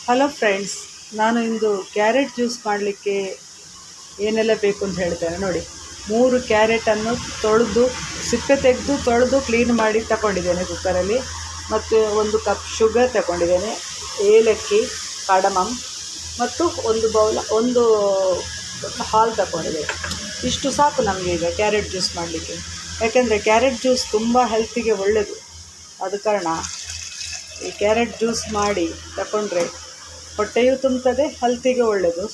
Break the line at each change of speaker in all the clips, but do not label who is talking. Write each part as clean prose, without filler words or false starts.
Hello friends, ನಾನು ಇಂದು carrot juice ಮಾಡಲಿಕ್ಕೆ ಏನೆಲ್ಲ ಬೇಕು ಅಂತ ಹೇಳ್ತೇನೆ ನೋಡಿ. 3 ಕ್ಯಾರೆಟನ್ನು ತೊಳೆದು ಸಿಪ್ಪೆ ತೆಗೆದು ತೊಳೆದು ಕ್ಲೀನ್ ಮಾಡಿ ತಗೊಂಡಿದ್ದೇನೆ ಕುಕ್ಕರಲ್ಲಿ. ಮತ್ತು 1 ಕಪ್ ಶುಗರ್ ತಗೊಂಡಿದ್ದೇನೆ, ಏಲಕ್ಕಿ, ಕಾರ್ಡಮಮ್ ಮತ್ತು ಒಂದು ಹಾಲು ತಗೊಂಡಿದ್ದೇನೆ. ಇಷ್ಟು ಸಾಕು ನಮಗೆ ಈಗ ಕ್ಯಾರೆಟ್ ಜ್ಯೂಸ್ ಮಾಡಲಿಕ್ಕೆ. ಯಾಕೆಂದರೆ ಕ್ಯಾರೆಟ್ ಜ್ಯೂಸ್ ತುಂಬ ಹೆಲ್ತಿಗೆ ಒಳ್ಳೆಯದು. ಆದ ಕಾರಣ ಈ ಕ್ಯಾರೆಟ್ ಜ್ಯೂಸ್ ಮಾಡಿ ತಗೊಂಡ್ರೆ ಹೊಟ್ಟೆಯೂ ತುಂಬ್ತದೆ, ಹೆಲ್ತಿಗೆ ಒಳ್ಳೆಯದು.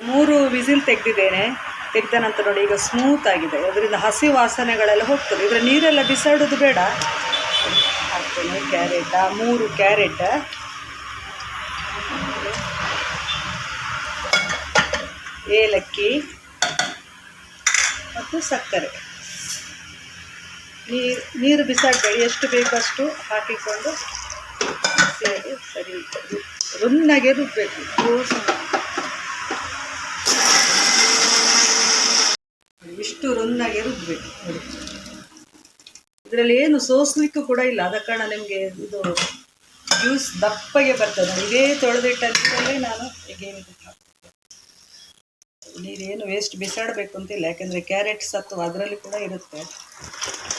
3 ವಿಸಿಲ್ ತೆಗೆದಿದ್ದೇನೆ. ತೆಗೆದ ನಂತರ ನೋಡಿ ಈಗ ಸ್ಮೂತ್ ಆಗಿದೆ. ಅದರಿಂದ ಹಸಿ ವಾಸನೆಗಳೆಲ್ಲ ಹೋಗ್ತದೆ. ಇದರ ನೀರೆಲ್ಲ ಬಿಸಾಡೋದು ಬೇಡ. ಹಾಕ್ತೇನೆ 3 ಕ್ಯಾರೆಟ್, ಏಲಕ್ಕಿ ಮತ್ತು ಸಕ್ಕರೆ. ನೀರು ಬಿಸಾಡಬೇಡಿ, ಎಷ್ಟು ಬೇಕಷ್ಟು ಹಾಕಿಕೊಂಡು ಸರಿ ರುನ್ನಾಗೆ ರುಬ್ಬಬೇಕು. ಇಷ್ಟು ರುನ್ನಾಗೆ ರುಬ್ಬಬೇಕು ನೋಡಿ. ಇದರಲ್ಲಿ ಏನು ಸೋಸ್ಲಿಕ್ಕೂ ಕೂಡ ಇಲ್ಲ. ಆದ ಕಾರಣ ನಿಮಗೆ ಇದು ಜ್ಯೂಸ್ ದಪ್ಪಗೆ ಬರ್ತದೆ. ಇದೇ ತೊಳೆದಿಟ್ಟ ನೀರಲ್ಲೇ ನಾನು ಈಗ ನೀರೇನು ವೇಸ್ಟ್ ಬಿಸಾಡಬೇಕು ಅಂತಿಲ್ಲ. ಯಾಕೆಂದರೆ ಕ್ಯಾರೆಟ್ ಸತ್ತು ಅದರಲ್ಲಿ ಕೂಡ ಇರುತ್ತೆ.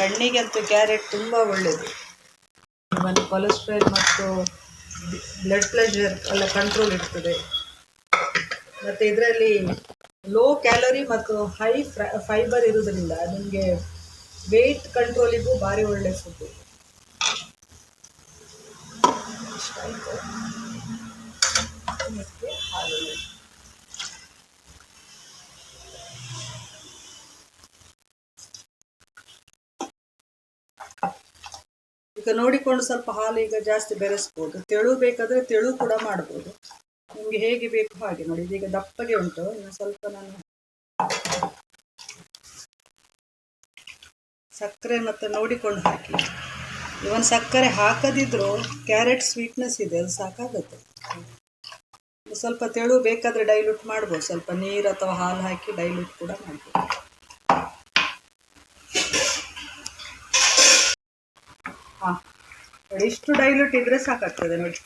ಕಣ್ಣಿಗಂತೂ ಕ್ಯಾರೆಟ್ ತುಂಬ ಒಳ್ಳೆಯದು. ಮತ್ತು ಕೊಲೆಸ್ಟ್ರಾಲ್ ಮತ್ತು ಬ್ಲಡ್ ಪ್ರೆಷರ್ ಎಲ್ಲ ಕಂಟ್ರೋಲ್ ಇರ್ತದೆ. ಮತ್ತು ಇದರಲ್ಲಿ ಲೋ ಕ್ಯಾಲರಿ ಮತ್ತು ಹೈ ಫೈಬರ್ ಇರೋದ್ರಿಂದ ನಿಮಗೆ ವೆಯ್ಟ್ ಕಂಟ್ರೋಲಿಗೂ ಭಾರಿ ಒಳ್ಳೆ ಫುಡ್. ಇಷ್ಟಾಯಿತು. ಮತ್ತು ಹಾಲು ಈಗ ನೋಡಿಕೊಂಡು ಸ್ವಲ್ಪ ಹಾಲು ಈಗ ಜಾಸ್ತಿ ಬೆರೆಸ್ಬೋದು. ತೆಳು ಬೇಕಾದರೆ ತೆಳು ಕೂಡ ಮಾಡ್ಬೋದು, ನಿಮಗೆ ಹೇಗೆ ಬೇಕು ಹಾಗೆ. ನೋಡಿ ಇದೀಗ ದಪ್ಪಗೆ ಉಂಟು. ಇನ್ನು ಸ್ವಲ್ಪ ನಾನು ಸಕ್ಕರೆ ಮತ್ತು ನೋಡಿಕೊಂಡು ಹಾಕಿ. ಇವನ್ ಸಕ್ಕರೆ ಹಾಕದಿದ್ರೂ ಕ್ಯಾರೆಟ್ ಸ್ವೀಟ್ನೆಸ್ ಇದೆ, ಅದು ಸಾಕಾಗುತ್ತೆ. ಸ್ವಲ್ಪ ತೆಳು ಬೇಕಾದರೆ ಡೈಲ್ಯೂಟ್ ಮಾಡ್ಬೋದು. ಸ್ವಲ್ಪ ನೀರು ಅಥವಾ ಹಾಲು ಹಾಕಿ ಡೈಲ್ಯೂಟ್ ಕೂಡ ಮಾಡ್ಬೋದು. ಹಾಂ ನೋಡಿ, ಇಷ್ಟು ಡೈಲ್ಯೂಟ್ ಇದ್ರೆ ಸಾಕಾಗ್ತದೆ ನೋಡಿ.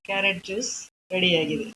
ಕ್ಯಾರೆಟ್ ಜ್ಯೂಸ್ ರೆಡಿಯಾಗಿದೆ.